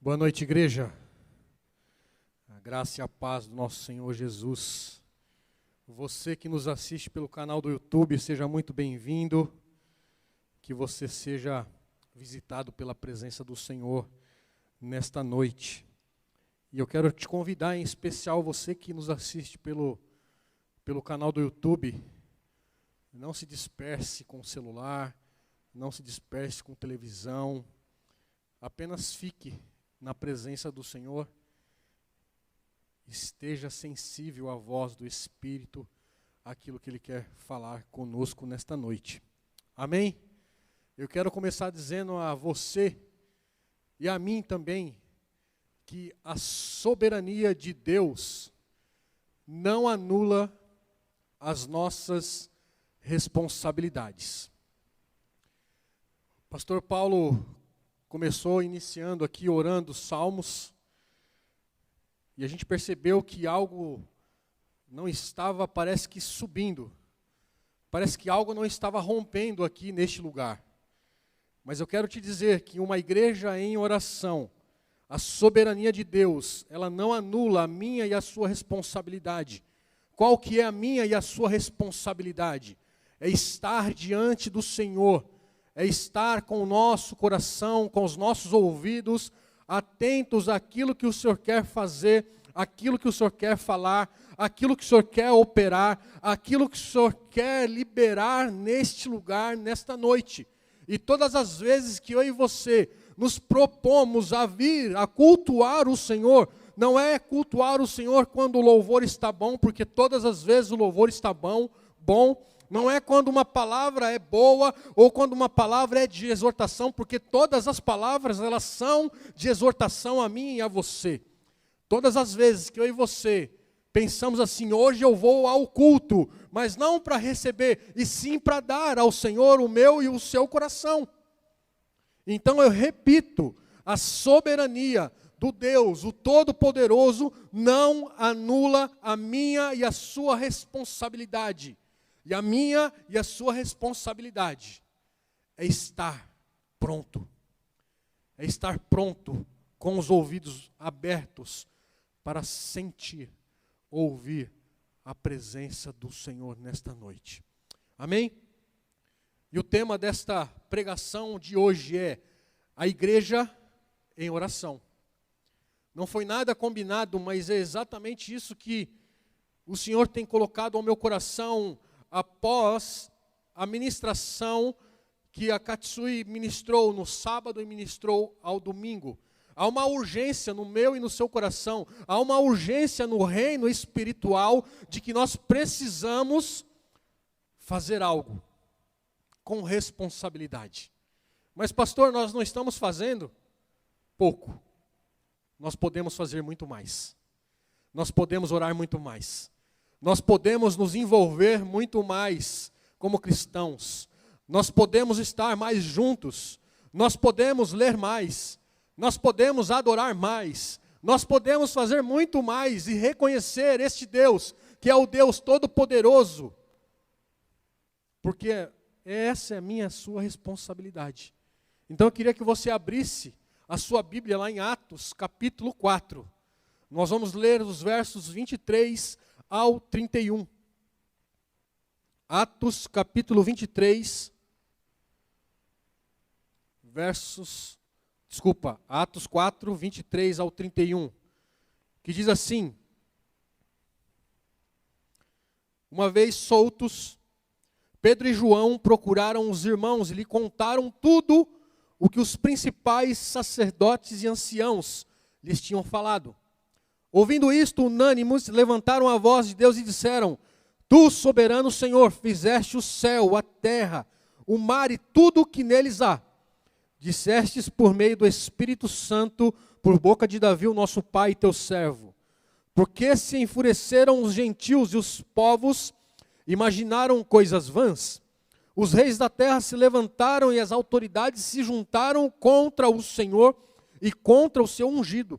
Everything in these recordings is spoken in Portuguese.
Boa noite, igreja. A graça e a paz do nosso Senhor Jesus. Você que nos assiste pelo canal do YouTube, seja muito bem-vindo. Que você seja visitado pela presença do Senhor nesta noite. E eu quero te convidar, em especial você que nos assiste pelo canal do YouTube, não se disperse com o celular, não se disperse com televisão, apenas fique na presença do Senhor, esteja sensível à voz do Espírito, aquilo que Ele quer falar conosco nesta noite. Amém? Eu quero começar dizendo a você e a mim também, que a soberania de Deus não anula as nossas responsabilidades. Pastor Paulo começou iniciando aqui, orando salmos, e a gente percebeu que algo não estava, parece que subindo, parece que algo não estava rompendo aqui neste lugar. Mas eu quero te dizer que uma igreja em oração, a soberania de Deus, ela não anula a minha e a sua responsabilidade. Qual que é a minha e a sua responsabilidade? É estar diante do Senhor, é estar com o nosso coração, com os nossos ouvidos, atentos àquilo que o Senhor quer fazer, aquilo que o Senhor quer falar, aquilo que o Senhor quer operar, aquilo que o Senhor quer liberar neste lugar, nesta noite. E todas as vezes que eu e você nos propomos a vir, a cultuar o Senhor, não é cultuar o Senhor quando o louvor está bom, porque todas as vezes o louvor está bom, não é quando uma palavra é boa ou quando uma palavra é de exortação, porque todas as palavras elas são de exortação a mim e a você. Todas as vezes que eu e você pensamos assim, hoje eu vou ao culto, mas não para receber, e sim para dar ao Senhor o meu e o seu coração. Então eu repito, a soberania do Deus, o Todo-Poderoso, não anula a minha e a sua responsabilidade. E a minha e a sua responsabilidade é estar pronto. É estar pronto, com os ouvidos abertos, para sentir, ouvir a presença do Senhor nesta noite. Amém? E o tema desta pregação de hoje é a igreja em oração. Não foi nada combinado, mas é exatamente isso que o Senhor tem colocado ao meu coração após a ministração que a Katsui ministrou no sábado e ministrou ao domingo. Há uma urgência no meu e no seu coração, há uma urgência no reino espiritual de que nós precisamos fazer algo com responsabilidade. Mas pastor, nós não estamos fazendo pouco. Nós podemos fazer muito mais. Nós podemos orar muito mais. Nós podemos nos envolver muito mais como cristãos. Nós podemos estar mais juntos. Nós podemos ler mais. Nós podemos adorar mais. Nós podemos fazer muito mais e reconhecer este Deus, que é o Deus Todo-Poderoso. Porque essa é a minha e a sua responsabilidade. Então eu queria que você abrisse a sua Bíblia lá em Atos, capítulo 4. Nós vamos ler os versos 23 ao 31. Atos, capítulo 23, Atos 4, 23 ao 31, que diz assim: Uma vez soltos, Pedro e João procuraram os irmãos e lhe contaram tudo o que os principais sacerdotes e anciãos lhes tinham falado. Ouvindo isto, unânimes, levantaram a voz de Deus e disseram: Tu, soberano Senhor, fizeste o céu, a terra, o mar e tudo o que neles há. Dissestes por meio do Espírito Santo, por boca de Davi, o nosso pai e teu servo. Porque se enfureceram os gentios e os povos, imaginaram coisas vãs. Os reis da terra se levantaram e as autoridades se juntaram contra o Senhor e contra o seu ungido.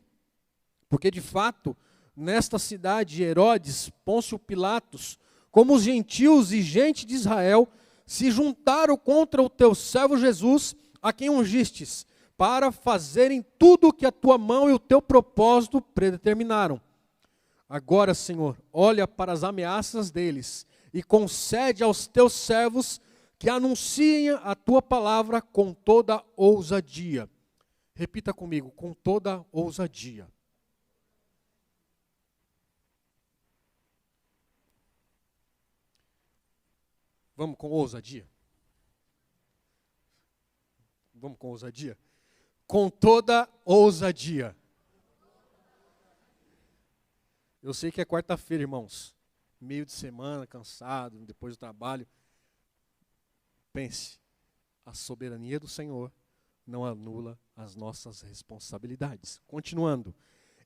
Porque de fato, nesta cidade, Herodes, Pôncio Pilatos, como os gentios e gente de Israel, se juntaram contra o teu servo Jesus, a quem ungistes, para fazerem tudo o que a tua mão e o teu propósito predeterminaram. Agora, Senhor, olha para as ameaças deles e concede aos teus servos que anunciem a tua palavra com toda ousadia. Repita comigo, com toda ousadia. Vamos com ousadia? Vamos com ousadia? Com toda ousadia. Eu sei que é quarta-feira, irmãos. Meio de semana, cansado, depois do trabalho. Pense, a soberania do Senhor não anula as nossas responsabilidades. Continuando.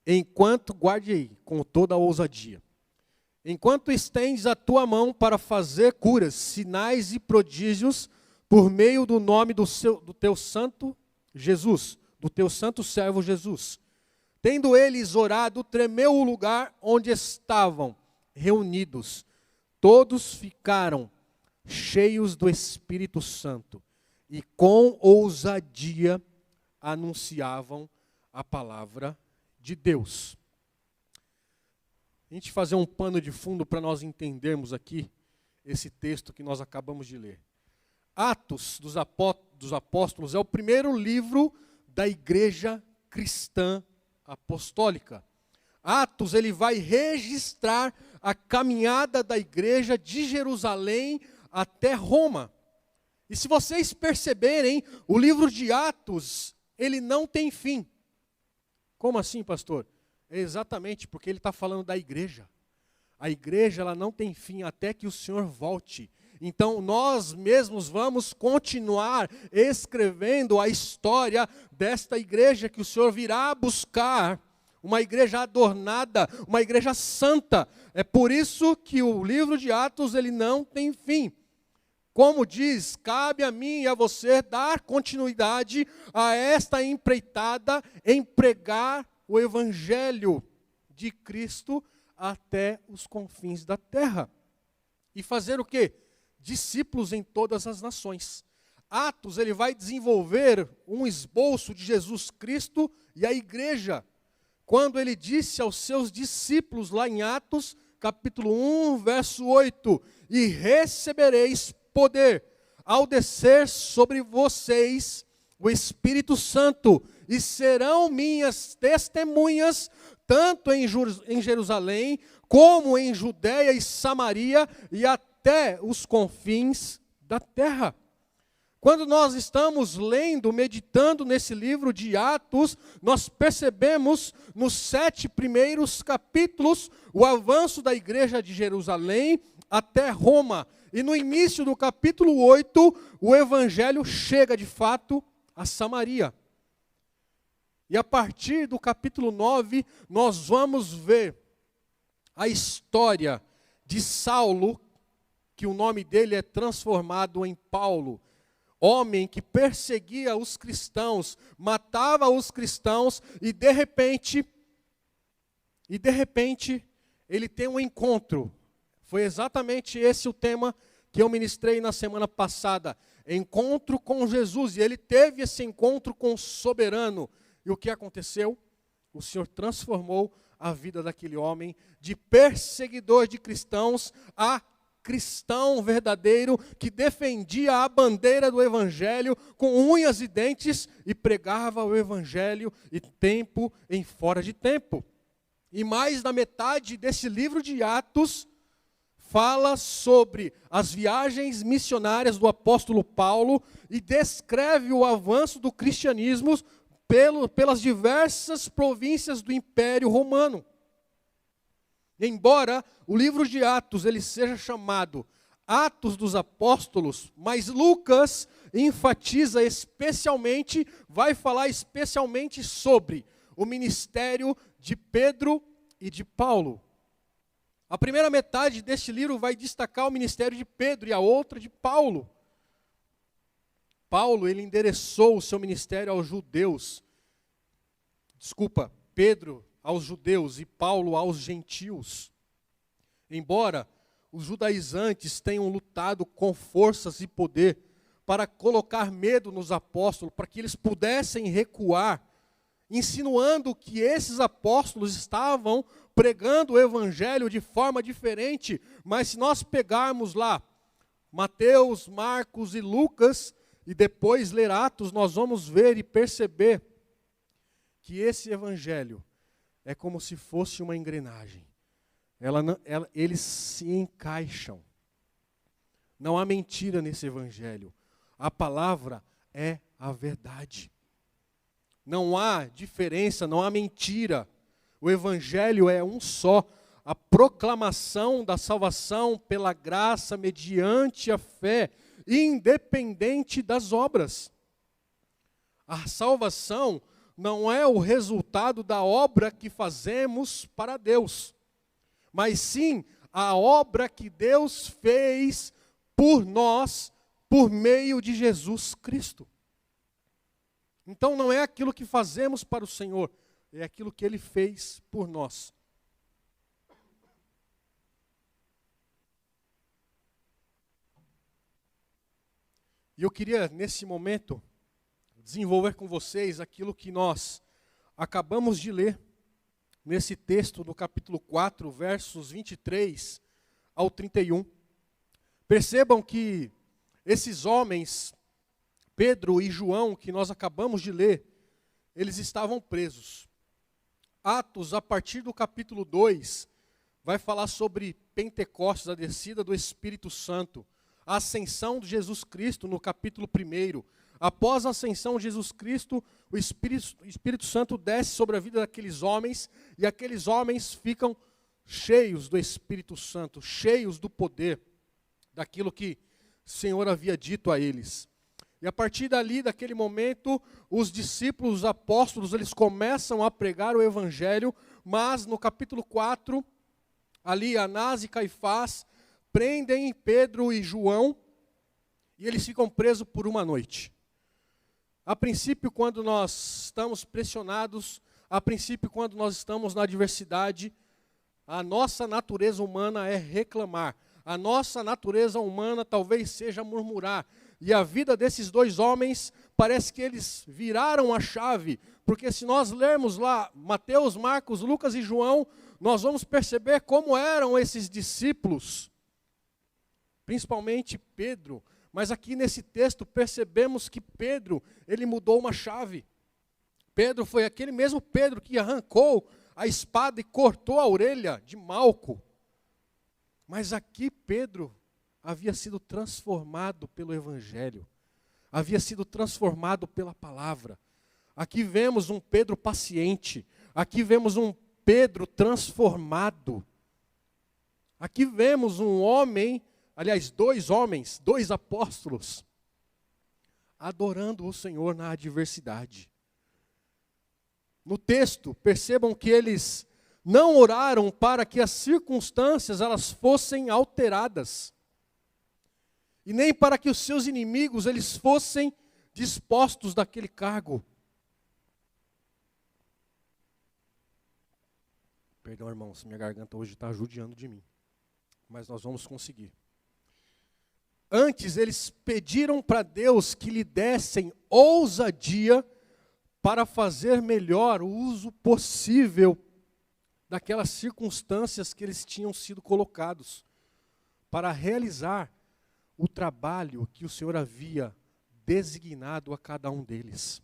Enquanto, guarde aí, com toda a ousadia. Enquanto estendes a tua mão para fazer curas, sinais e prodígios, por meio do nome do teu santo Jesus, do teu santo servo Jesus. Tendo eles orado, tremeu o lugar onde estavam reunidos. Todos ficaram cheios do Espírito Santo e com ousadia anunciavam a palavra de Deus. A gente fazer um pano de fundo para nós entendermos aqui esse texto que nós acabamos de ler. Atos dos Apóstolos é o primeiro livro da igreja cristã apostólica. Atos, ele vai registrar a caminhada da igreja de Jerusalém até Roma. E se vocês perceberem, o livro de Atos, ele não tem fim. Como assim, pastor? É exatamente porque ele está falando da igreja. A igreja, ela não tem fim até que o Senhor volte. Então, nós mesmos vamos continuar escrevendo a história desta igreja que o Senhor virá buscar. Uma igreja adornada, uma igreja santa. É por isso que o livro de Atos, ele não tem fim. Como diz, cabe a mim e a você dar continuidade a esta empreitada em pregar o evangelho de Cristo até os confins da terra. E fazer o quê? Discípulos em todas as nações. Atos, ele vai desenvolver um esboço de Jesus Cristo e a igreja. Quando ele disse aos seus discípulos, lá em Atos, capítulo 1, verso 8, e recebereis poder ao descer sobre vocês o Espírito Santo, e serão minhas testemunhas, tanto em Jerusalém, como em Judeia e Samaria, e até os confins da terra. Quando nós estamos lendo, meditando nesse livro de Atos, nós percebemos nos 7 primeiros capítulos o avanço da igreja de Jerusalém até Roma. E no início do capítulo 8, o evangelho chega de fato a Samaria. E a partir do capítulo 9, nós vamos ver a história de Saulo, que o nome dele é transformado em Paulo. Homem que perseguia os cristãos, matava os cristãos e de repente, ele tem um encontro. Foi exatamente esse o tema que eu ministrei na semana passada. Encontro com Jesus. E ele teve esse encontro com o soberano. E o que aconteceu? O Senhor transformou a vida daquele homem de perseguidor de cristãos a cristão verdadeiro que defendia a bandeira do evangelho com unhas e dentes e pregava o evangelho em tempo em fora de tempo. E mais da metade desse livro de Atos fala sobre as viagens missionárias do apóstolo Paulo e descreve o avanço do cristianismo pelas diversas províncias do Império Romano. Embora o livro de Atos ele seja chamado Atos dos Apóstolos, mas Lucas enfatiza especialmente, vai falar especialmente sobre o ministério de Pedro e de Paulo. A primeira metade deste livro vai destacar o ministério de Pedro e a outra de Paulo. Paulo, ele endereçou o seu ministério aos judeus. Pedro aos judeus e Paulo aos gentios. Embora os judaizantes tenham lutado com forças e poder para colocar medo nos apóstolos, para que eles pudessem recuar, insinuando que esses apóstolos estavam pregando o evangelho de forma diferente. Mas se nós pegarmos lá Mateus, Marcos e Lucas, e depois ler Atos, nós vamos ver e perceber que esse evangelho é como se fosse uma engrenagem. Eles se encaixam. Não há mentira nesse evangelho. A palavra é a verdade. Não há diferença, não há mentira. O evangelho é um só. A proclamação da salvação pela graça mediante a fé, independente das obras. A salvação não é o resultado da obra que fazemos para Deus, mas sim a obra que Deus fez por nós, por meio de Jesus Cristo. Então não é aquilo que fazemos para o Senhor, é aquilo que Ele fez por nós. E eu queria, nesse momento, desenvolver com vocês aquilo que nós acabamos de ler nesse texto do capítulo 4, versos 23 ao 31. Percebam que esses homens, Pedro e João, que nós acabamos de ler, eles estavam presos. Atos, a partir do capítulo 2, vai falar sobre Pentecostes, a descida do Espírito Santo, a ascensão de Jesus Cristo no capítulo 1. Após a ascensão de Jesus Cristo, o Espírito Santo desce sobre a vida daqueles homens, e aqueles homens ficam cheios do Espírito Santo, cheios do poder, daquilo que o Senhor havia dito a eles. E a partir dali, daquele momento, os discípulos, os apóstolos, eles começam a pregar o Evangelho, mas no capítulo 4, ali Anás e Caifás prendem Pedro e João, e eles ficam presos por uma noite. A princípio, quando nós estamos pressionados, a princípio, quando nós estamos na adversidade, a nossa natureza humana é reclamar. A nossa natureza humana talvez seja murmurar. E a vida desses dois homens, parece que eles viraram a chave. Porque se nós lermos lá Mateus, Marcos, Lucas e João, nós vamos perceber como eram esses discípulos. Principalmente Pedro. Mas aqui nesse texto percebemos que Pedro, ele mudou uma chave. Pedro foi aquele mesmo Pedro que arrancou a espada e cortou a orelha de Malco. Mas aqui Pedro havia sido transformado pelo Evangelho. Havia sido transformado pela palavra. Aqui vemos um Pedro paciente. Aqui vemos um Pedro transformado. Aqui vemos um homem, aliás, dois homens, dois apóstolos, adorando o Senhor na adversidade. No texto, percebam que eles não oraram para que as circunstâncias elas fossem alteradas. E nem para que os seus inimigos eles fossem dispostos daquele cargo. Perdão, irmãos, minha garganta hoje está judiando de mim. Mas nós vamos conseguir. Antes, eles pediram para Deus que lhe dessem ousadia para fazer melhor o uso possível daquelas circunstâncias que eles tinham sido colocados, para realizar o trabalho que o Senhor havia designado a cada um deles.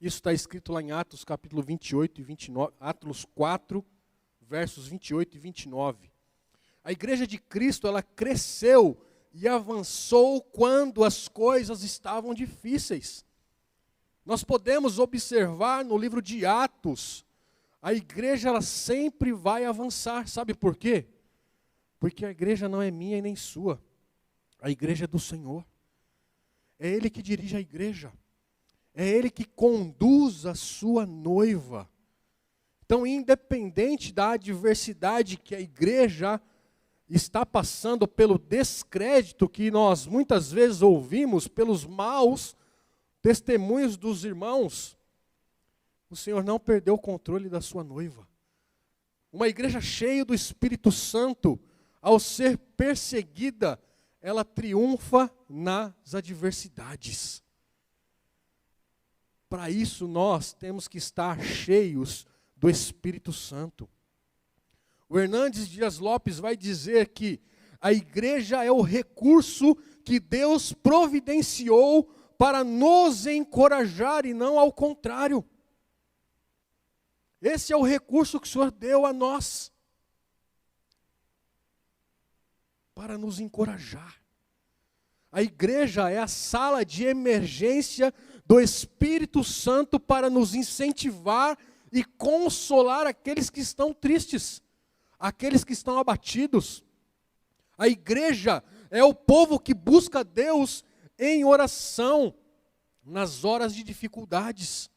Isso está escrito lá em Atos capítulo 28 e 29, Atos 4, versos 28 e 29. A igreja de Cristo, ela cresceu e avançou quando as coisas estavam difíceis. Nós podemos observar no livro de Atos, a igreja ela sempre vai avançar. Sabe por quê? Porque a igreja não é minha e nem sua. A igreja é do Senhor. É Ele que dirige a igreja. É Ele que conduz a sua noiva. Então, independente da adversidade que a igreja está passando, pelo descrédito que nós muitas vezes ouvimos, pelos maus testemunhos dos irmãos, o Senhor não perdeu o controle da sua noiva. Uma igreja cheia do Espírito Santo, ao ser perseguida, ela triunfa nas adversidades. Para isso nós temos que estar cheios do Espírito Santo. O Hernandes Dias Lopes vai dizer que a igreja é o recurso que Deus providenciou para nos encorajar e não ao contrário. Esse é o recurso que o Senhor deu a nós, para nos encorajar. A igreja é a sala de emergência do Espírito Santo para nos incentivar e consolar aqueles que estão tristes, aqueles que estão abatidos. A igreja é o povo que busca Deus em oração, nas horas de dificuldades.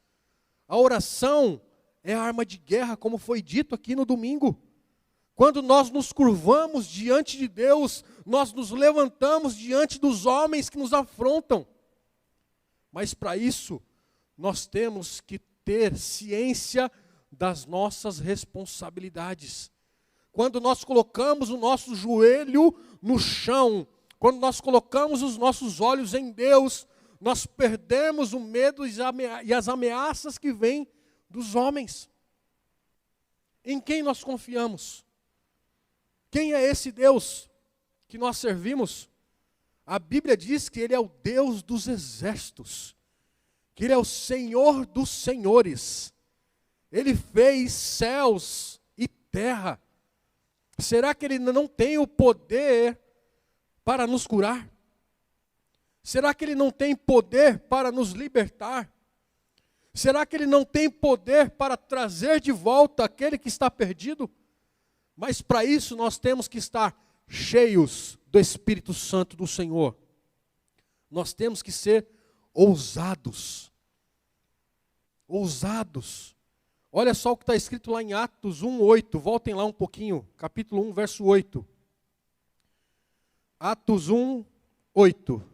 A oração é a arma de guerra, como foi dito aqui no domingo. Quando nós nos curvamos diante de Deus, nós nos levantamos diante dos homens que nos afrontam. Mas para isso, nós temos que ter ciência das nossas responsabilidades. Quando nós colocamos o nosso joelho no chão, quando nós colocamos os nossos olhos em Deus, nós perdemos o medo e as ameaças que vêm dos homens. Em quem nós confiamos? Quem é esse Deus que nós servimos? A Bíblia diz que Ele é o Deus dos exércitos, que Ele é o Senhor dos senhores. Ele fez céus e terra. Será que Ele não tem o poder para nos curar? Será que Ele não tem poder para nos libertar? Será que Ele não tem poder para trazer de volta aquele que está perdido? Mas para isso nós temos que estar cheios do Espírito Santo do Senhor. Nós temos que ser ousados. Ousados. Olha só o que está escrito lá em Atos 1:8. Voltem lá um pouquinho. Capítulo 1, verso 8. Atos 1:8.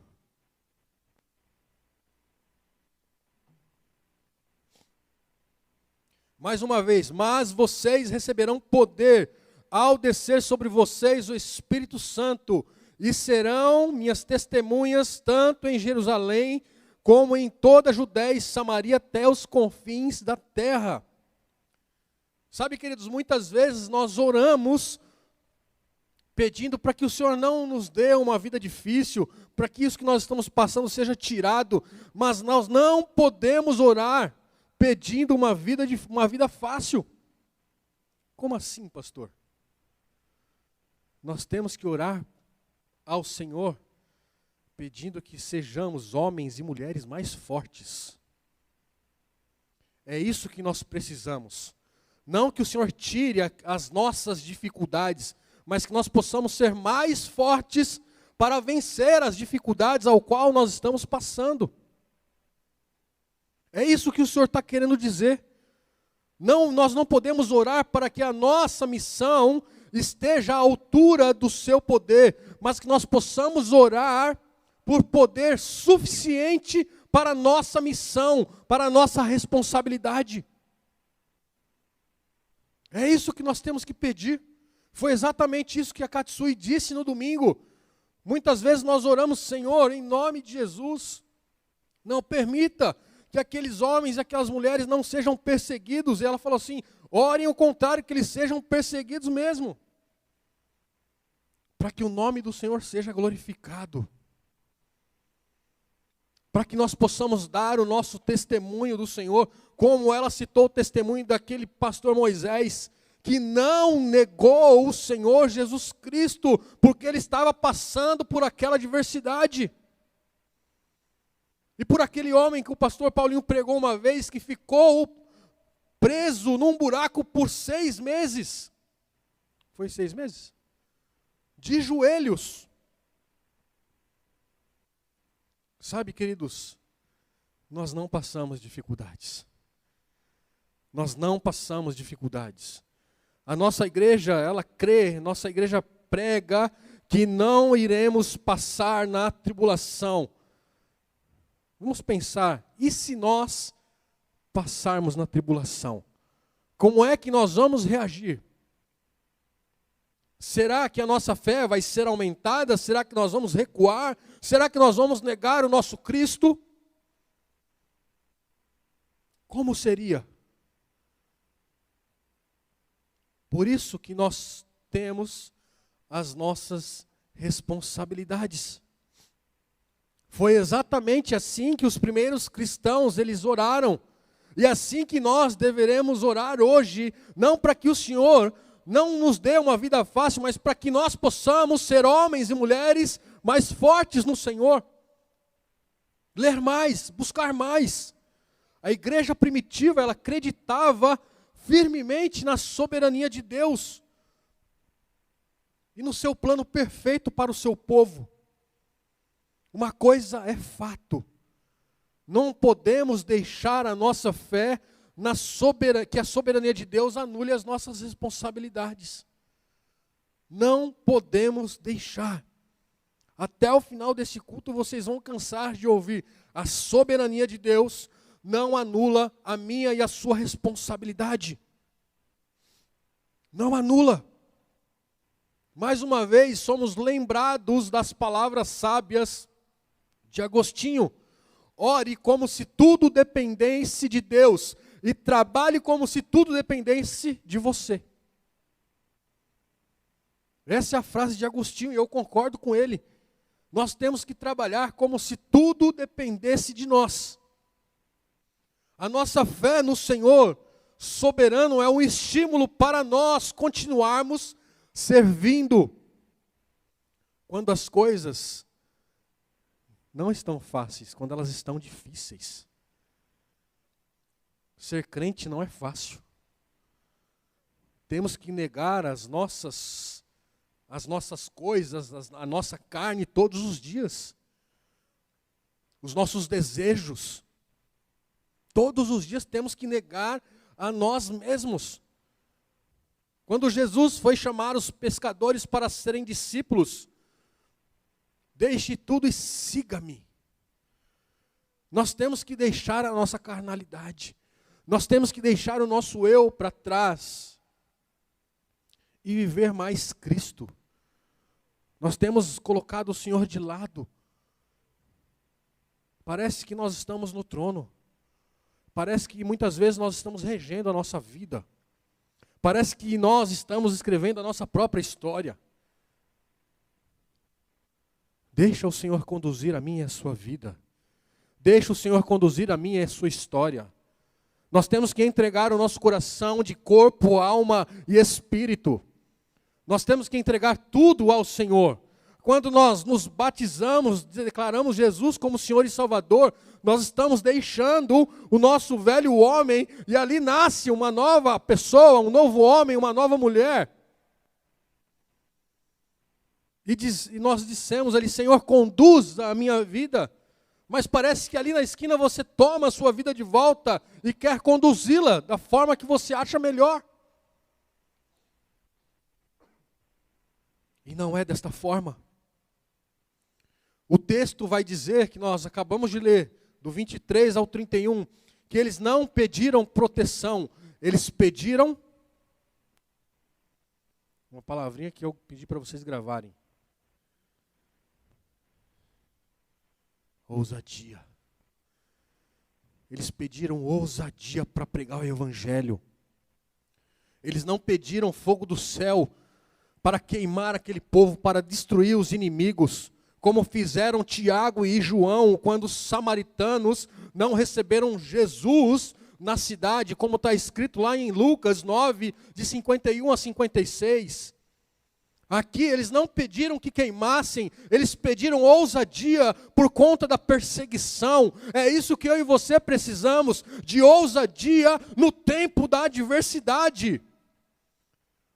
Mais uma vez, mas vocês receberão poder ao descer sobre vocês o Espírito Santo, e serão minhas testemunhas tanto em Jerusalém, como em toda a Judéia e Samaria, até os confins da terra. Sabe, queridos, muitas vezes nós oramos pedindo para que o Senhor não nos dê uma vida difícil, para que isso que nós estamos passando seja tirado, mas nós não podemos orar pedindo uma vida fácil. Como assim, pastor? Nós temos que orar ao Senhor pedindo que sejamos homens e mulheres mais fortes. É isso que nós precisamos. Não que o Senhor tire as nossas dificuldades, mas que nós possamos ser mais fortes para vencer as dificuldades ao qual nós estamos passando. É isso que o Senhor está querendo dizer. Não, nós não podemos orar para que a nossa missão esteja à altura do seu poder, mas que nós possamos orar por poder suficiente para a nossa missão, para a nossa responsabilidade. É isso que nós temos que pedir. Foi exatamente isso que a Katsui disse no domingo. Muitas vezes nós oramos, Senhor, em nome de Jesus, não permita que aqueles homens e aquelas mulheres não sejam perseguidos. E ela falou assim, orem ao contrário, que eles sejam perseguidos mesmo, para que o nome do Senhor seja glorificado, para que nós possamos dar o nosso testemunho do Senhor, como ela citou o testemunho daquele pastor Moisés, que não negou o Senhor Jesus Cristo, porque ele estava passando por aquela adversidade. E por aquele homem que o pastor Paulinho pregou uma vez, que ficou preso num buraco por 6 meses. Foi 6 meses? De joelhos. Sabe, queridos, nós não passamos dificuldades. Nós não passamos dificuldades. A nossa igreja, ela crê, nossa igreja prega que não iremos passar na tribulação. Vamos pensar, e se nós passarmos na tribulação? Como é que nós vamos reagir? Será que a nossa fé vai ser aumentada? Será que nós vamos recuar? Será que nós vamos negar o nosso Cristo? Como seria? Por isso que nós temos as nossas responsabilidades. Foi exatamente assim que os primeiros cristãos, eles oraram. E assim que nós deveremos orar hoje, não para que o Senhor não nos dê uma vida fácil, mas para que nós possamos ser homens e mulheres mais fortes no Senhor. Ler mais, buscar mais. A igreja primitiva, ela acreditava firmemente na soberania de Deus e no seu plano perfeito para o seu povo. Uma coisa é fato: não podemos deixar a nossa fé que a soberania de Deus anule as nossas responsabilidades. Não podemos deixar. Até o final desse culto vocês vão cansar de ouvir: a soberania de Deus não anula a minha e a sua responsabilidade. Não anula. Mais uma vez, somos lembrados das palavras sábias de Agostinho: ore como se tudo dependesse de Deus e trabalhe como se tudo dependesse de você. Essa é a frase de Agostinho e eu concordo com ele. Nós temos que trabalhar como se tudo dependesse de nós. A nossa fé no Senhor soberano é um estímulo para nós continuarmos servindo. Quando as coisas não estão fáceis, quando elas estão difíceis. Ser crente não é fácil. Temos que negar as nossas coisas, a nossa carne todos os dias. Os nossos desejos. Todos os dias temos que negar a nós mesmos. Quando Jesus foi chamar os pescadores para serem discípulos: deixe tudo e siga-me. Nós temos que deixar a nossa carnalidade. Nós temos que deixar o nosso eu para trás e viver mais Cristo. Nós temos colocado o Senhor de lado. Parece que nós estamos no trono. Parece que muitas vezes nós estamos regendo a nossa vida. Parece que nós estamos escrevendo a nossa própria história. Deixa o Senhor conduzir a minha e a sua vida. Deixa o Senhor conduzir a minha e a sua história. Nós temos que entregar o nosso coração de corpo, alma e espírito. Nós temos que entregar tudo ao Senhor. Quando nós nos batizamos, declaramos Jesus como Senhor e Salvador, nós estamos deixando o nosso velho homem e ali nasce uma nova pessoa, um novo homem, uma nova mulher. E nós dissemos ali: Senhor, conduz a minha vida. Mas parece que ali na esquina você toma a sua vida de volta e quer conduzi-la da forma que você acha melhor. E não é desta forma. O texto vai dizer, que nós acabamos de ler, do 23 ao 31, que eles não pediram proteção, eles pediram uma palavrinha que eu pedi para vocês gravarem. Ousadia. Eles pediram ousadia para pregar o Evangelho. Eles não pediram fogo do céu para queimar aquele povo, para destruir os inimigos, como fizeram Tiago e João, quando os samaritanos não receberam Jesus na cidade, como está escrito lá em Lucas 9, de 51 a 56. Aqui eles não pediram que queimassem, eles pediram ousadia por conta da perseguição. É isso que eu e você precisamos, de ousadia no tempo da adversidade.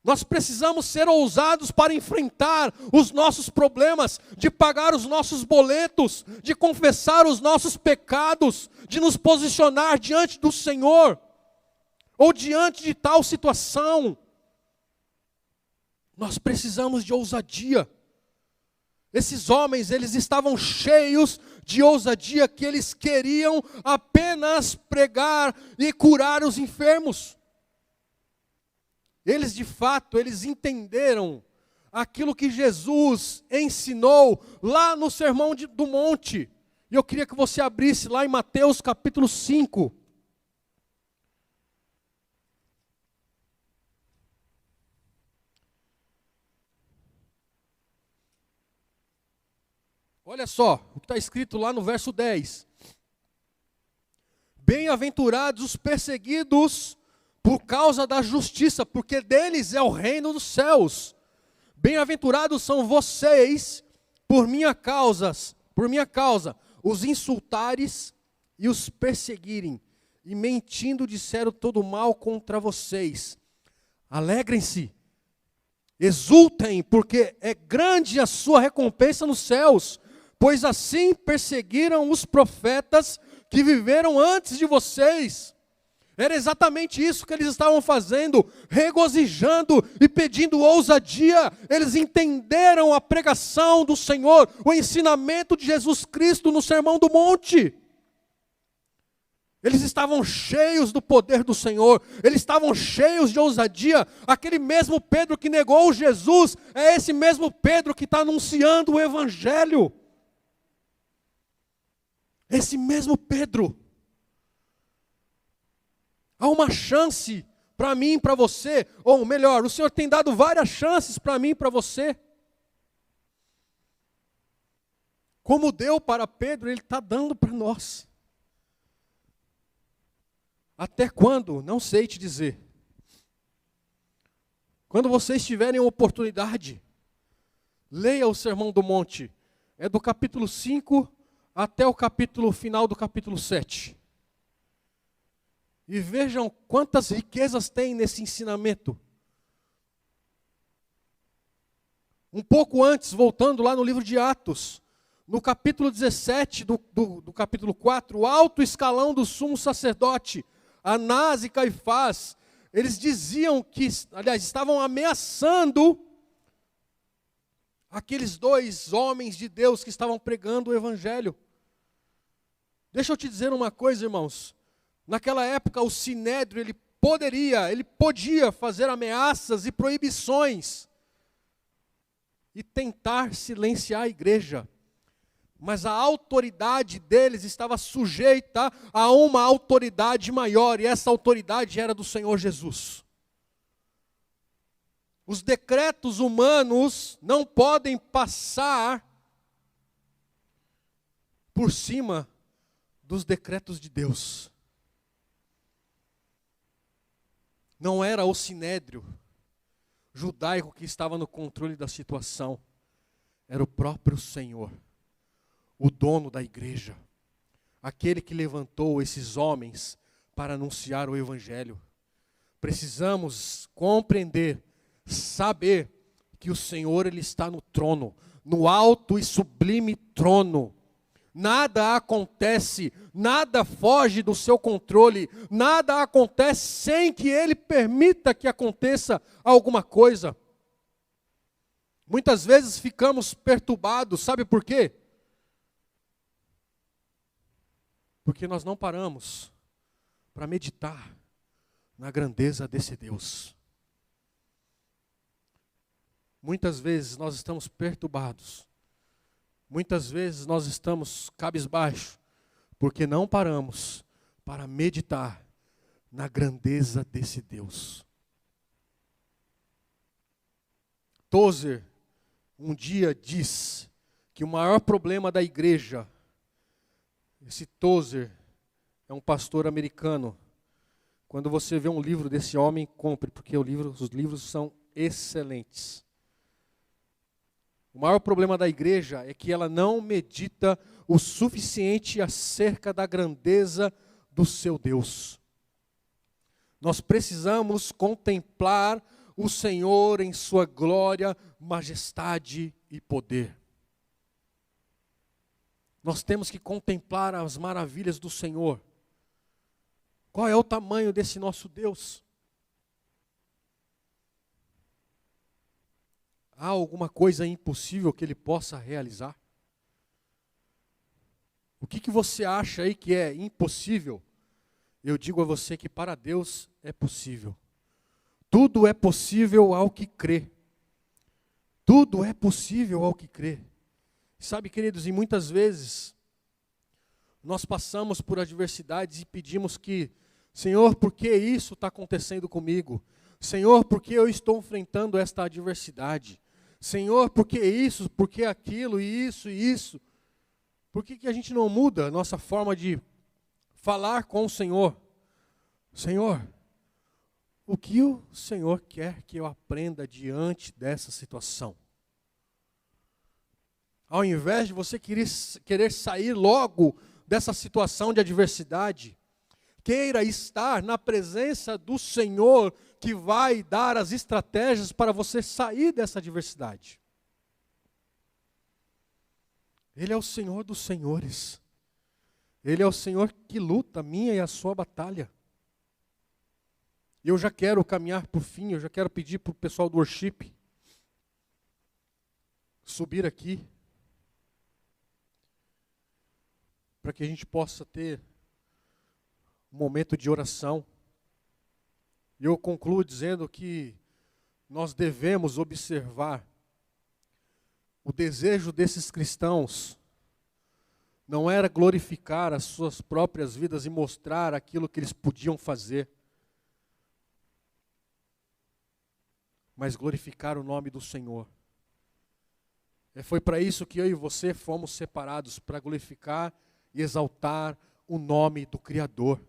Nós precisamos ser ousados para enfrentar os nossos problemas, de pagar os nossos boletos, de confessar os nossos pecados, de nos posicionar diante do Senhor, ou diante de tal situação. Nós precisamos de ousadia. Esses homens, eles estavam cheios de ousadia, que eles queriam apenas pregar e curar os enfermos. Eles de fato, eles entenderam aquilo que Jesus ensinou lá no Sermão do Monte. E eu queria que você abrisse lá em Mateus capítulo 5. Olha só o que está escrito lá no verso 10. Bem-aventurados os perseguidos por causa da justiça, porque deles é o reino dos céus. Bem-aventurados são vocês por minha causa, os insultares e os perseguirem, e mentindo disseram todo mal contra vocês. Alegrem-se, exultem, porque é grande a sua recompensa nos céus, pois assim perseguiram os profetas que viveram antes de vocês. Era exatamente isso que eles estavam fazendo, regozijando e pedindo ousadia. Eles entenderam a pregação do Senhor, o ensinamento de Jesus Cristo no Sermão do Monte. Eles estavam cheios do poder do Senhor, eles estavam cheios de ousadia. Aquele mesmo Pedro que negou Jesus, é esse mesmo Pedro que está anunciando o Evangelho. Esse mesmo Pedro. Há uma chance para mim e para você, ou melhor, o Senhor tem dado várias chances para mim e para você. Como deu para Pedro, Ele está dando para nós. Até quando? Não sei te dizer. Quando vocês tiverem oportunidade, leia o Sermão do Monte. É do capítulo 5 até o capítulo final do capítulo 7. E vejam quantas riquezas tem nesse ensinamento. Um pouco antes, voltando lá no livro de Atos, no capítulo 17 do capítulo 4, o alto escalão do sumo sacerdote, Anás e Caifás, eles diziam que, aliás, estavam ameaçando aqueles dois homens de Deus que estavam pregando o Evangelho. Deixa eu te dizer uma coisa, irmãos. Naquela época, o Sinédrio, ele podia fazer ameaças e proibições e tentar silenciar a igreja. Mas a autoridade deles estava sujeita a uma autoridade maior, e essa autoridade era do Senhor Jesus. Os decretos humanos não podem passar por cima dos decretos de Deus. Não era o sinédrio judaico que estava no controle da situação. Era o próprio Senhor, o dono da igreja. Aquele que levantou esses homens para anunciar o Evangelho. Precisamos compreender, saber que o Senhor, Ele está no trono, no alto e sublime trono. Nada acontece, nada foge do seu controle, nada acontece sem que Ele permita que aconteça alguma coisa. Muitas vezes ficamos perturbados, sabe por quê? Porque nós não paramos para meditar na grandeza desse Deus. Muitas vezes nós estamos perturbados. Muitas vezes nós estamos cabisbaixo, porque não paramos para meditar na grandeza desse Deus. Tozer, um dia diz que o maior problema da igreja, esse Tozer é um pastor americano. Quando você vê um livro desse homem, compre, porque os livros são excelentes. O maior problema da igreja é que ela não medita o suficiente acerca da grandeza do seu Deus. Nós precisamos contemplar o Senhor em sua glória, majestade e poder. Nós temos que contemplar as maravilhas do Senhor. Qual é o tamanho desse nosso Deus? Há alguma coisa impossível que Ele possa realizar? O que você acha aí que é impossível? Eu digo a você que para Deus é possível. Tudo é possível ao que crê. Tudo é possível ao que crê. Sabe, queridos, e muitas vezes nós passamos por adversidades e pedimos que, Senhor, por que isso está acontecendo comigo? Senhor, por que eu estou enfrentando esta adversidade? Senhor, por que isso, por que aquilo, e isso? Por que a gente não muda a nossa forma de falar com o Senhor? Senhor, o que o Senhor quer que eu aprenda diante dessa situação? Ao invés de você querer sair logo dessa situação de adversidade, queira estar na presença do Senhor, que vai dar as estratégias para você sair dessa adversidade. Ele é o Senhor dos senhores. Ele é o Senhor que luta a minha e a sua batalha. E eu já quero caminhar por fim, eu já quero pedir para o pessoal do worship subir aqui, para que a gente possa ter um momento de oração. E eu concluo dizendo que nós devemos observar o desejo desses cristãos não era glorificar as suas próprias vidas e mostrar aquilo que eles podiam fazer, mas glorificar o nome do Senhor. Foi para isso que eu e você fomos separados, para glorificar e exaltar o nome do Criador.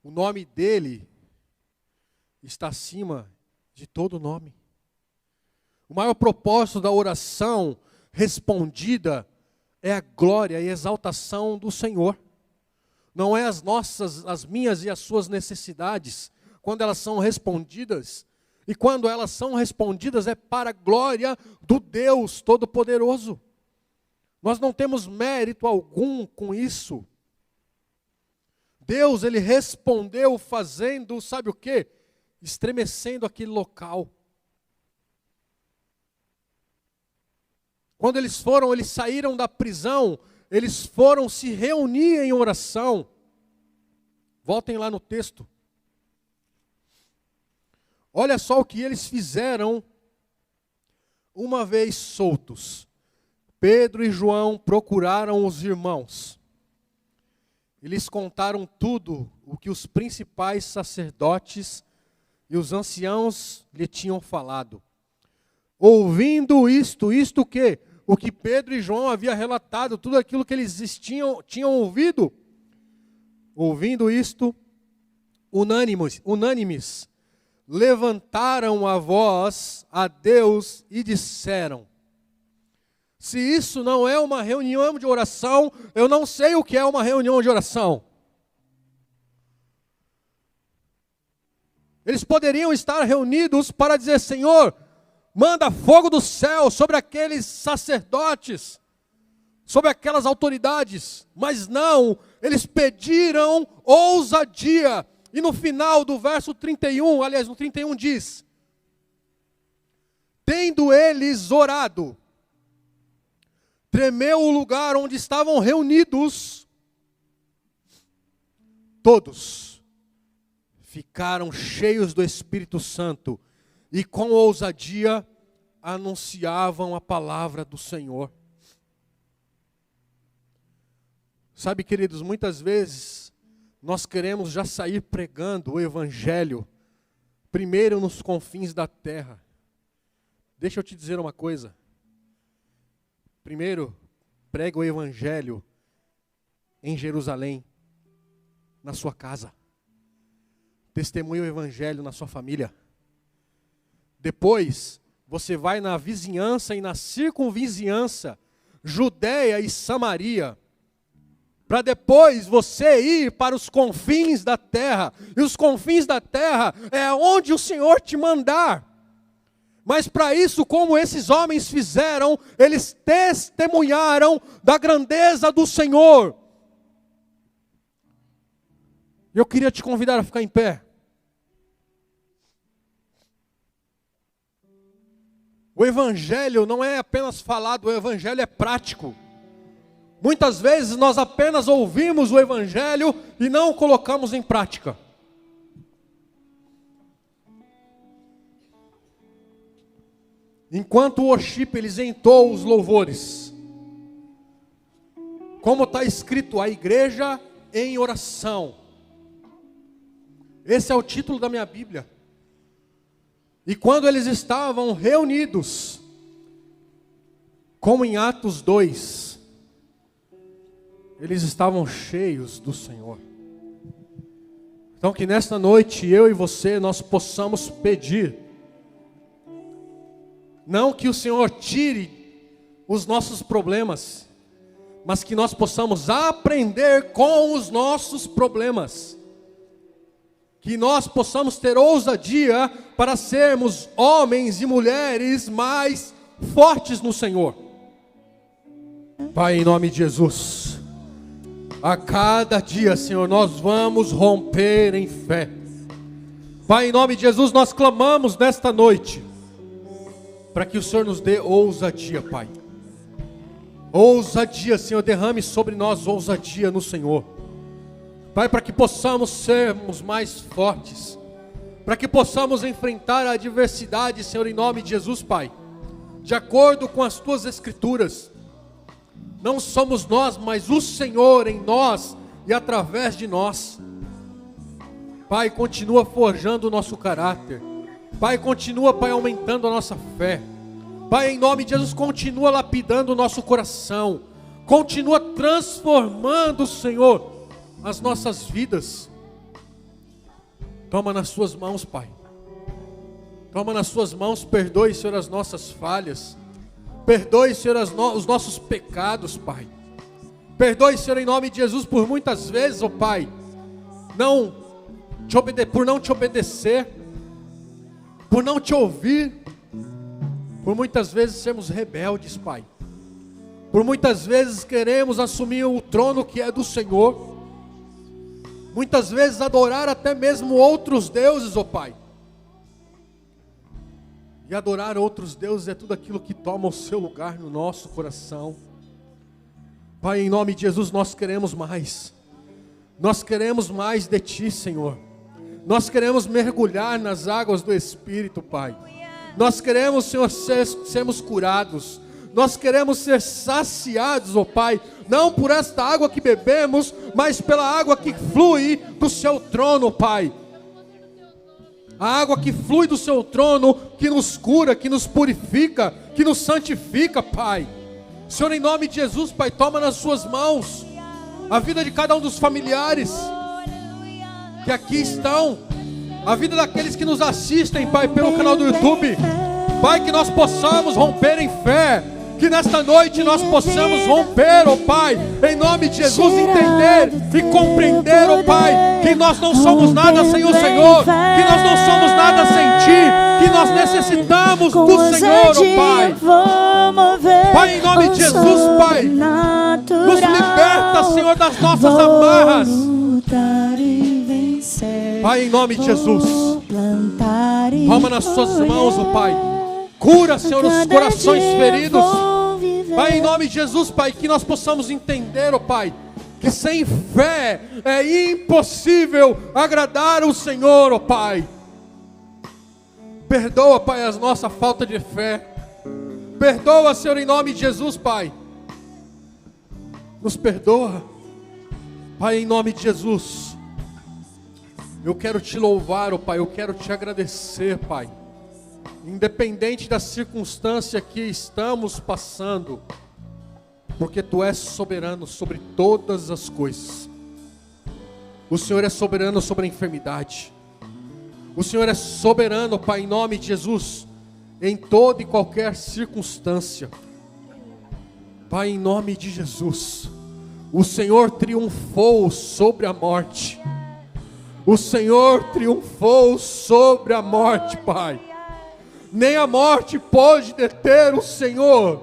O nome dele está acima de todo nome. O maior propósito da oração respondida é a glória e a exaltação do Senhor. Não é as minhas e as suas necessidades, quando elas são respondidas. E quando elas são respondidas é para a glória do Deus Todo-Poderoso. Nós não temos mérito algum com isso. Deus, Ele respondeu fazendo, sabe o quê? Estremecendo aquele local. Quando eles saíram da prisão, eles foram se reunir em oração. Voltem lá no texto. Olha só o que eles fizeram uma vez soltos. Pedro e João procuraram os irmãos. Eles contaram tudo o que os principais sacerdotes e os anciãos lhe tinham falado. Ouvindo isto o quê? O que Pedro e João haviam relatado, tudo aquilo que eles tinham ouvido. Ouvindo isto, unânimes, levantaram a voz a Deus e disseram: se isso não é uma reunião de oração, eu não sei o que é uma reunião de oração. Eles poderiam estar reunidos para dizer: Senhor, manda fogo do céu sobre aqueles sacerdotes, sobre aquelas autoridades. Mas não, eles pediram ousadia. E no final do verso 31, aliás, no 31 diz: tendo eles orado, tremeu o lugar onde estavam reunidos. Todos ficaram cheios do Espírito Santo e com ousadia anunciavam a palavra do Senhor. Sabe, queridos, muitas vezes nós queremos já sair pregando o Evangelho, primeiro nos confins da terra. Deixa eu te dizer uma coisa. Primeiro, prega o Evangelho em Jerusalém, na sua casa. Testemunha o Evangelho na sua família. Depois, você vai na vizinhança e na circunvizinhança, Judeia e Samaria, para depois você ir para os confins da terra. E os confins da terra é onde o Senhor te mandar. Mas para isso, como esses homens fizeram, eles testemunharam da grandeza do Senhor. Eu queria te convidar a ficar em pé. O Evangelho não é apenas falado, o Evangelho é prático. Muitas vezes nós apenas ouvimos o Evangelho e não o colocamos em prática. enquanto o worship eles entoam os louvores, como está escrito, a igreja em oração. Esse é o título da minha Bíblia. E quando eles estavam reunidos, como em Atos 2, eles estavam cheios do Senhor. Então que nesta noite eu e você nós possamos pedir, não que o Senhor tire os nossos problemas, mas que nós possamos aprender com os nossos problemas. Que nós possamos ter ousadia para sermos homens e mulheres mais fortes no Senhor. Pai, em nome de Jesus, a cada dia, Senhor, nós vamos romper em fé. Pai, em nome de Jesus, nós clamamos nesta noite, para que o Senhor nos dê ousadia, Pai. Ousadia, Senhor, derrame sobre nós ousadia no Senhor. Pai, para que possamos sermos mais fortes, para que possamos enfrentar a adversidade, Senhor, em nome de Jesus, Pai, de acordo com as Tuas Escrituras. Não somos nós, mas o Senhor em nós e através de nós. Pai, continua forjando o nosso caráter. Pai, continua, Pai, aumentando a nossa fé. Pai, em nome de Jesus, continua lapidando o nosso coração. Continua transformando, Senhor, as nossas vidas. Toma nas suas mãos, Pai. Toma nas suas mãos, perdoe, Senhor, as nossas falhas. Perdoe, Senhor, os nossos pecados, Pai. Perdoe, Senhor, em nome de Jesus, por muitas vezes, ó Pai, por não te obedecer, por não te ouvir, por muitas vezes sermos rebeldes, Pai. Por muitas vezes queremos assumir o trono que é do Senhor. Muitas vezes adorar até mesmo outros deuses, ó Pai. E adorar outros deuses é tudo aquilo que toma o seu lugar no nosso coração. Pai, em nome de Jesus, nós queremos mais. Nós queremos mais de Ti, Senhor. Nós queremos mergulhar nas águas do Espírito, Pai. Nós queremos, Senhor, sermos curados. Nós queremos ser saciados, ó Pai, não por esta água que bebemos, mas pela água que flui do Seu trono, Pai. A água que flui do Seu trono, que nos cura, que nos purifica, que nos santifica, Pai. Senhor, em nome de Jesus, Pai, toma nas Suas mãos a vida de cada um dos familiares que aqui estão, a vida daqueles que nos assistem, Pai, pelo canal do YouTube. Pai, que nós possamos romper em fé, que nesta noite nós possamos romper, ó Pai, em nome de Jesus, entender e compreender, ó Pai, que nós não somos nada sem o Senhor, que nós não somos nada sem Ti, que nós necessitamos do Senhor, ó Pai. Pai, em nome de Jesus, Pai, nos liberta, Senhor, das nossas amarras. Pai, em nome de Jesus, toma nas Suas mãos, ó Pai. Cura, Senhor, os corações feridos. Pai, em nome de Jesus, Pai, que nós possamos entender, ó Pai, que sem fé é impossível agradar o Senhor, ó Pai. Perdoa, Pai, a nossa falta de fé. Perdoa, Senhor, em nome de Jesus, Pai. Nos perdoa. Pai, em nome de Jesus. Eu quero Te louvar, ó Pai, eu quero Te agradecer, Pai. Independente da circunstância que estamos passando, porque Tu és soberano sobre todas as coisas. O Senhor é soberano sobre a enfermidade. O Senhor é soberano, Pai, em nome de Jesus, em toda e qualquer circunstância. Pai, em nome de Jesus, o Senhor triunfou sobre a morte. O Senhor triunfou sobre a morte, Pai. Nem a morte pode deter o Senhor.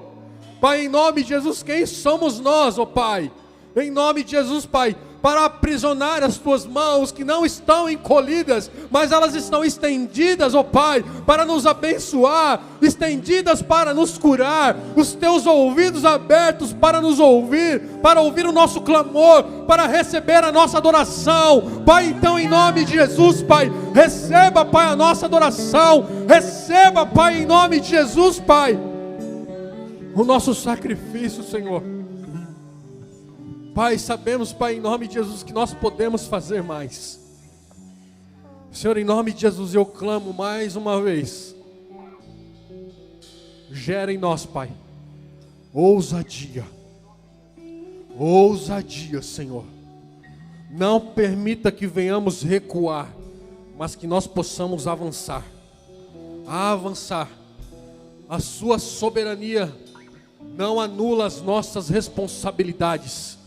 Pai, em nome de Jesus, quem somos nós, ó Pai? Em nome de Jesus, Pai, para aprisionar as tuas mãos, que não estão encolhidas, mas elas estão estendidas, ó Pai, para nos abençoar, estendidas para nos curar, os teus ouvidos abertos para nos ouvir, para ouvir o nosso clamor, para receber a nossa adoração. Pai, então em nome de Jesus, Pai, receba, Pai, a nossa adoração, receba, Pai, em nome de Jesus, Pai, o nosso sacrifício, Senhor. Pai, sabemos, Pai, em nome de Jesus, que nós podemos fazer mais. Senhor, em nome de Jesus, eu clamo mais uma vez. Gera em nós, Pai, ousadia. Ousadia, Senhor. Não permita que venhamos recuar, mas que nós possamos avançar. Avançar. A sua soberania não anula as nossas responsabilidades.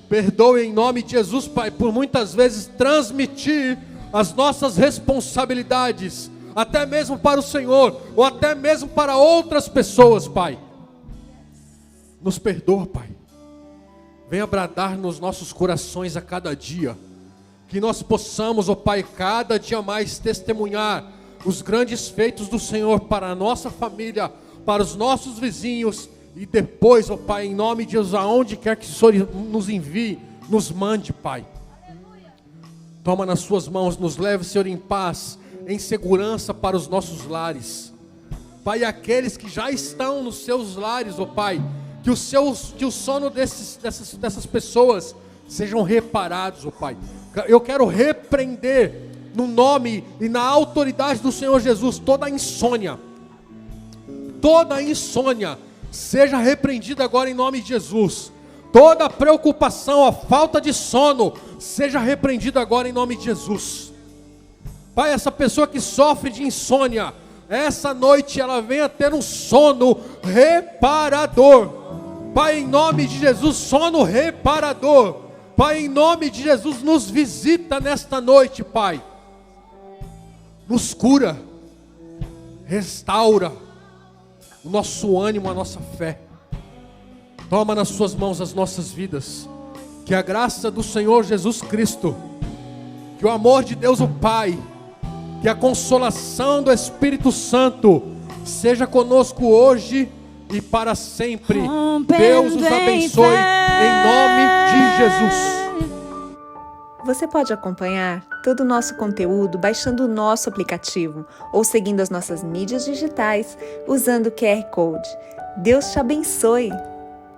Perdoe em nome de Jesus, Pai, por muitas vezes transmitir as nossas responsabilidades, até mesmo para o Senhor, ou até mesmo para outras pessoas, Pai. Nos perdoa, Pai. Venha bradar nos nossos corações a cada dia, que nós possamos, ó Pai, cada dia mais testemunhar os grandes feitos do Senhor para a nossa família, para os nossos vizinhos. E depois, ó Pai, em nome de Jesus, aonde quer que o Senhor nos envie, nos mande, Pai. Toma nas suas mãos, nos leve, Senhor, em paz, em segurança para os nossos lares. Pai, aqueles que já estão nos seus lares, ó Pai, que o sono dessas pessoas sejam reparados, ó Pai. Eu quero repreender no nome e na autoridade do Senhor Jesus toda insônia. Toda insônia seja repreendida agora em nome de Jesus. Toda preocupação, a falta de sono, seja repreendida agora em nome de Jesus. Pai, essa pessoa que sofre de insônia, essa noite ela venha ter um sono reparador. Pai, em nome de Jesus, sono reparador. Pai, em nome de Jesus, nos visita nesta noite, Pai. Nos cura, restaura o nosso ânimo, a nossa fé. Toma nas suas mãos as nossas vidas. Que a graça do Senhor Jesus Cristo, que o amor de Deus o Pai, que a consolação do Espírito Santo seja conosco hoje e para sempre. Deus os abençoe em nome de Jesus. Você pode acompanhar todo o nosso conteúdo baixando o nosso aplicativo ou seguindo as nossas mídias digitais usando o QR Code. Deus te abençoe!